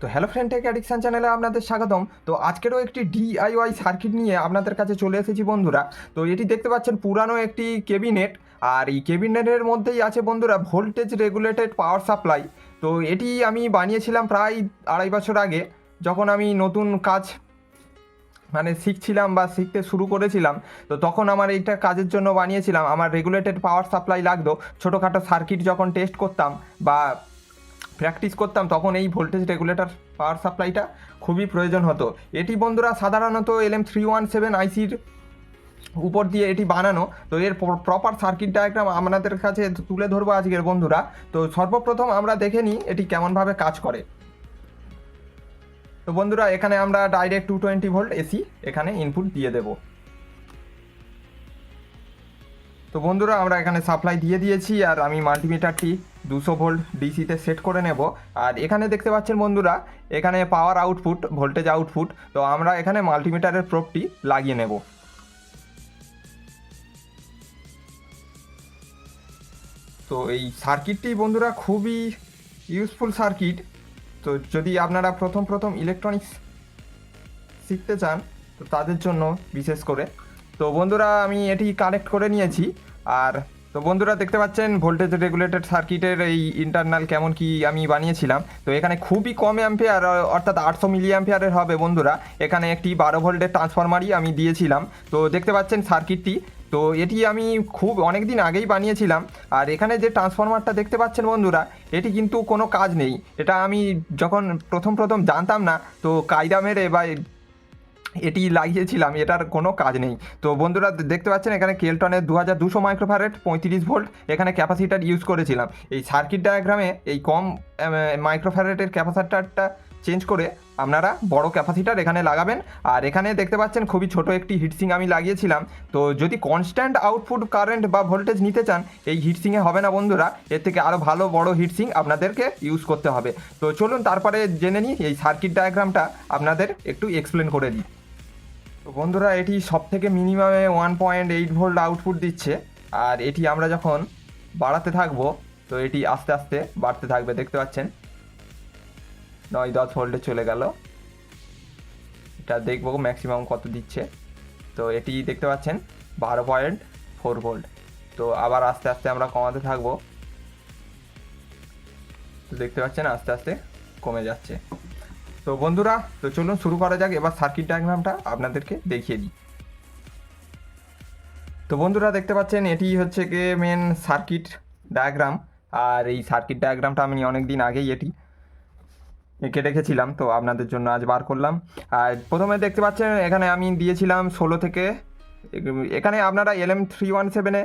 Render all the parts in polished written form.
তো hello friend, take addiction চ্যানেলে আপনাদের স্বাগতম। তো আজকেরও একটি ডিআইওয়াই সার্কিট নিয়ে আপনাদের কাছে চলে এসেছি বন্ধুরা। তো এটি দেখতে পাচ্ছেন পুরানো একটি কেবিনেট, আর এই কেবিনেটের মধ্যেই আছে বন্ধুরা ভোল্টেজ রেগুলেটেড পাওয়ার সাপ্লাই। তো এটি আমি বানিয়েছিলাম প্রায় 2.5 বছর আগে, যখন আমি নতুন কাজ শিখছিলাম বা শিখতে শুরু করেছিলাম। তো তখন আমার এইটা কাজের জন্য বানিয়েছিলাম। আমার রেগুলেটেড পাওয়ার সাপ্লাই লাগতো, ছোটোখাটো সার্কিট যখন টেস্ট করতাম বা প্র্যাকটিস করতাম, তখন এই ভোল্টেজ রেগুলেটর পাওয়ার সাপ্লাইটা খুবই প্রয়োজন হতো। এটি বন্ধুরা সাধারণত LM317 আইসির উপর দিয়ে এটি বানানো। তো এর প্রপার সার্কিট ডায়াগ্রাম আপনাদের কাছে তুলে ধরবো আজকের বন্ধুরা। তো সর্বপ্রথম আমরা দেখে নিই এটি কেমনভাবে কাজ করে। তো বন্ধুরা, এখানে আমরা ডাইরেক্ট 220 ভোল্ট এসি এখানে ইনপুট দিয়ে দেব। তো বন্ধুরা, আমরা এখানে সাপ্লাই দিয়ে দিয়েছি, আর আমি মাল্টিমিটারটি 200 ভোল্ট ডিসিতে সেট করে নেব। আর এখানে দেখতে পাচ্ছেন বন্ধুরা, এখানে পাওয়ার আউটপুট, ভোল্টেজ আউটপুট। তো আমরা এখানে মাল্টিমিটারের প্রোবটি লাগিয়ে নেব। তো এই সার্কিটটি বন্ধুরা খুবই ইউজফুল সার্কিট। তো যদি আপনারা প্রথম ইলেকট্রনিক্স শিখতে চান, তো তাদের জন্য বিশেষ করে। তো বন্ধুরা, আমি এটি কানেক্ট করে নিয়েছি। আর তো বন্ধুরা, দেখতে পাচ্ছেন ভোল্টেজ রেগুলেটেড সার্কিটের এই ইন্টারনাল কেমন কি আমি বানিয়েছিলাম। তো এখানে খুবই কম অ্যাম্পিয়ার, অর্থাৎ 800 মিলি অ্যাম্পিয়ারের হবে বন্ধুরা। এখানে একটি 12 ভোল্টের ট্রান্সফরমারই আমি দিয়েছিলাম। তো দেখতে পাচ্ছেন সার্কিটটি। তো এটি আমি খুব অনেক দিন আগেই বানিয়েছিলাম। আর এখানে যে ট্রান্সফরমারটা দেখতে পাচ্ছেন বন্ধুরা, এটি কিন্তু কোনো কাজ নেই। এটা আমি যখন প্রথম জানতাম না, তো কায়দা মেরে বা এটি লাগিয়েছিলাম, এটার কোনো কাজ নেই। তো বন্ধুরা, দেখতে পাচ্ছেন এখানে কেলটনের 2200 মাইক্রোফ্যারেড 35 ভোল্ট এখানে ক্যাপাসিটার ইউজ করেছিলাম। এই সার্কিট ডায়াগ্রামে এই কম মাইক্রোফ্যারেডের ক্যাপাসিটারটা চেঞ্জ করে আপনারা বড় ক্যাপাসিটার এখানে লাগাবেন। আর এখানে দেখতে পাচ্ছেন খুবই ছোট একটি হিটসিং আমি লাগিয়েছিলাম। তো যদি কনস্ট্যান্ট আউটপুট কারেন্ট বা ভোল্টেজ নিতে চান, এই হিটসিংয়ে হবে না বন্ধুরা, এর থেকে আরও ভালো বড় হিটসিং আপনাদেরকে ইউজ করতে হবে। তো চলুন তারপরে জেনে নিই এই সার্কিট ডায়াগ্রামটা আপনাদের একটু এক্সপ্লেন করে দিই। তো বন্ধুরা, এটি সব থেকে মিনিমামে 1.8 ভোল্ট আউটপুট দিচ্ছে। আর এটি আমরা যখন বাড়াতে থাকবো, তো এটি আস্তে আস্তে বাড়তে থাকবে। দেখতে পাচ্ছেন 9-10 ভোল্টে চলে গেল। এটা দেখবো ম্যাক্সিমাম কত দিচ্ছে। তো এটি দেখতে পাচ্ছেন 12.4 ভোল্ট। তো আবার আস্তে আস্তে আমরা কমাতে থাকবো। তো দেখতে পাচ্ছেন আস্তে আস্তে কমে যাচ্ছে। তো বন্ধুরা, তো চলুন শুরু করা যাক। এবার সার্কিট ডায়াগ্রামটা আপনাদেরকে দেখিয়ে দিই। তো বন্ধুরা, দেখতে পাচ্ছেন এটি হচ্ছে গিয়ে মেন সার্কিট ডায়াগ্রাম। আর এই সার্কিট ডায়াগ্রামটা আমি অনেক দিন আগেই এটি এঁকে রেখেছিলাম, তো আপনাদের জন্য আজ বার করলাম। আর প্রথমে দেখতে পাচ্ছেন এখানে আমি দিয়েছিলাম 16 থেকে, এখানে আপনারা LM317-এ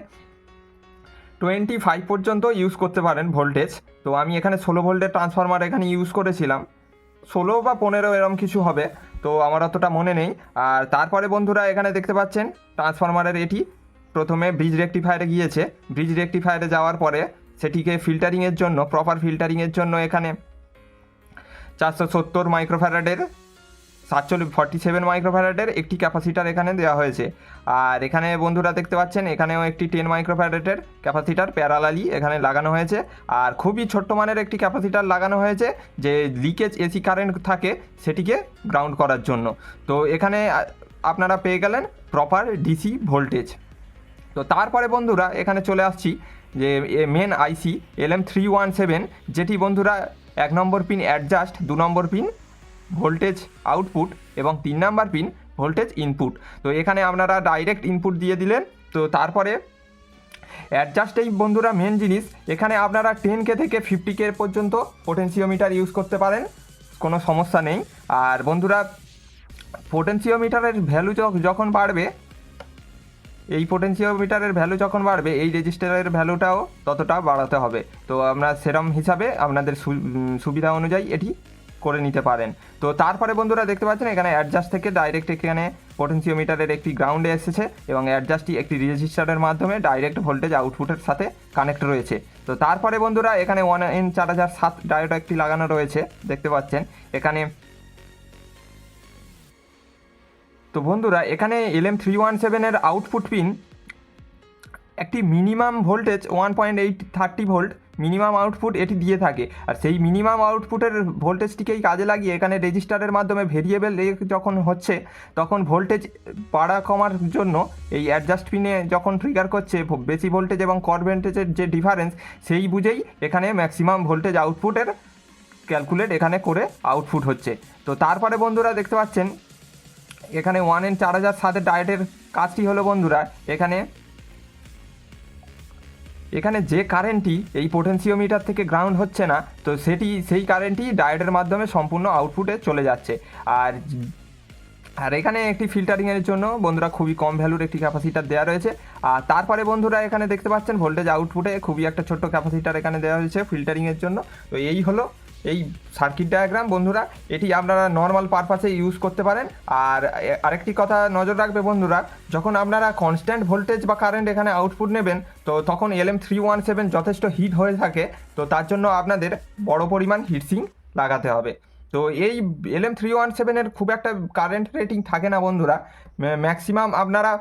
25 পর্যন্ত ইউজ করতে পারেন ভোল্টেজ। তো আমি এখানে 16 ভোল্টের ট্রান্সফরমার এখানে ইউজ করেছিলাম। 16 বা 15 এরম কিছু হবে, তো আমার অতটা মনে নেই। আর তারপরে বন্ধুরা, এখানে দেখতে পাচ্ছেন ট্রান্সফরমারের এটি প্রথমে ব্রিজ রেকটিফায়ারে গিয়েছে। ব্রিজ রেকটিফায়ারে যাওয়ার পরে সেটিকে ফিল্টারিংয়ের জন্য, প্রপার ফিল্টারিংয়ের জন্য এখানে 470 মাইক্রোফ্যারাডের 47 মাইক্রোফ্যারাডের একটি ক্যাপাসিটার এখানে দেওয়া হয়েছে। আর এখানে বন্ধুরা দেখতে পাচ্ছেন এখানেও একটি 10 মাইক্রোফ্যারাডের ক্যাপাসিটার প্যারালালি এখানে লাগানো হয়েছে। আর খুবই ছোট্ট মানের একটি ক্যাপাসিটার লাগানো হয়েছে, যে লিকেজ এসি কারেন্ট থাকে সেটিকে গ্রাউন্ড করার জন্য। তো এখানে আপনারা পেয়ে গেলেন প্রপার ডিসি ভোল্টেজ। তো তারপরে বন্ধুরা, এখানে চলে আসছি যে মেন আইসি LM317, যেটি বন্ধুরা 1 নম্বর পিন অ্যাডজাস্ট, 2 নম্বর পিন ভোল্টেজ আউটপুট এবং 3 নাম্বার পিন ভোল্টেজ ইনপুট। তো এখানে আপনারা ডাইরেক্ট ইনপুট দিয়ে দিলেন। তো তারপরে অ্যাডজাস্টেই বন্ধুরা মেন জিনিস, এখানে আপনারা 10K থেকে 50K পর্যন্ত পোটেনশিওমিটার ইউজ করতে পারেন, কোনো সমস্যা নেই। আর বন্ধুরা, পোটেনশিওমিটারের ভ্যালু যখন বাড়বে, এই পোটেনশিওমিটারের ভ্যালু যখন বাড়বে, এই রেজিস্টারের ভ্যালুটাও ততটা বাড়াতে হবে। তো আমরা সেরম হিসাবে আপনাদের সুবিধা অনুযায়ী এটি করে নিতে পারেন। তো তারপরে বন্ধুরা দেখতে পাচ্ছেন এখানে অ্যাডজাস্ট থেকে ডাইরেক্ট এখানে পোটেনশিওমিটারের একটি গ্রাউন্ডে এসেছে, এবং অ্যাডজাস্টটি একটি রেজিস্টারের মাধ্যমে ডাইরেক্ট ভোল্টেজ আউটপুটের সাথে কানেক্ট রয়েছে। তো তারপরে বন্ধুরা, এখানে 1N4007 ডায়োড একটি লাগানো রয়েছে, দেখতে পাচ্ছেন এখানে। তো বন্ধুরা, এখানে LM317-এর আউটপুট পিন একটি minimum voltage 1.830 volt minimum output এটি দিয়ে থাকে। আর সেই মিনিমাম আউটপুটের ভোল্টেজটিকেই কাজে লাগিয়ে এখানে রেজিস্টারের মাধ্যমে ভেরিয়েবল যখন হচ্ছে তখন ভোল্টেজ বাড়া কমার জন্য এই অ্যাডজাস্ট পিনে যখন ট্রিগার করছে বেশি ভোল্টেজ এবং কট ভোল্টেজের যে ডিফারেন্স সেই বুঝেই এখানে ম্যাক্সিমাম ভোল্টেজ আউটপুটের ক্যালকুলেট এখানে করে আউটপুট হচ্ছে। তো তারপরে বন্ধুরা দেখতে পাচ্ছেন এখানে 1N4007 ডায়োডের কাজটি হলো বন্ধুরা এখানে যে কারেন্টটি এই পোটেনশিওমিটার থেকে গ্রাউন্ড হচ্ছে না, তো সেই কারেন্টই ডায়োডের মাধ্যমে সম্পূর্ণ আউটপুটে চলে যাচ্ছে। আর আর এখানে একটি ফিল্টারিংয়ের জন্য বন্ধুরা খুবই কম ভ্যালুর একটি ক্যাপাসিটার দেওয়া রয়েছে। আর তারপরে বন্ধুরা এখানে দেখতে পাচ্ছেন ভোল্টেজ আউটপুটে খুবই একটা ছোট্ট ক্যাপাসিটার এখানে দেওয়া হয়েছে ফিল্টারিংয়ের জন্য। তো এই হলো এই সার্কিট ডায়াগ্রাম বন্ধুরা, এটি আপনারা নর্মাল পারপাসে ইউজ করতে পারেন। আর আরেকটি কথা নজর রাখবে বন্ধুরা, যখন আপনারা কনস্ট্যান্ট ভোল্টেজ বা কারেন্ট এখানে আউটপুট নেবেন তো তখন LM317 যথেষ্ট হিট হয়ে থাকে, তো তার জন্য আপনাদের বড় পরিমাণ হিটসিঙ্ক লাগাতে হবে। তো এই LM317-এর খুব একটা কারেন্ট রেটিং থাকে না বন্ধুরা, ম্যাক্সিমাম আপনারা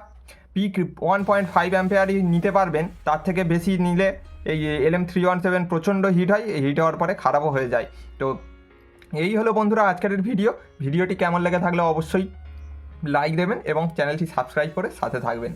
পিক 1.5 অ্যাম্পিয়ারই নিতে পারবেন, তার থেকে বেশি নিলে এই LM317 প্রচণ্ড হিট হয়, এই হিট হওয়ার পরে খারাপও হয়ে যায়। তো এই হলো বন্ধুরা আজকের ভিডিওটি কেমন লেগে থাকলে অবশ্যই লাইক দেবেন এবং চ্যানেলটি সাবস্ক্রাইব করে সাথে থাকবেন।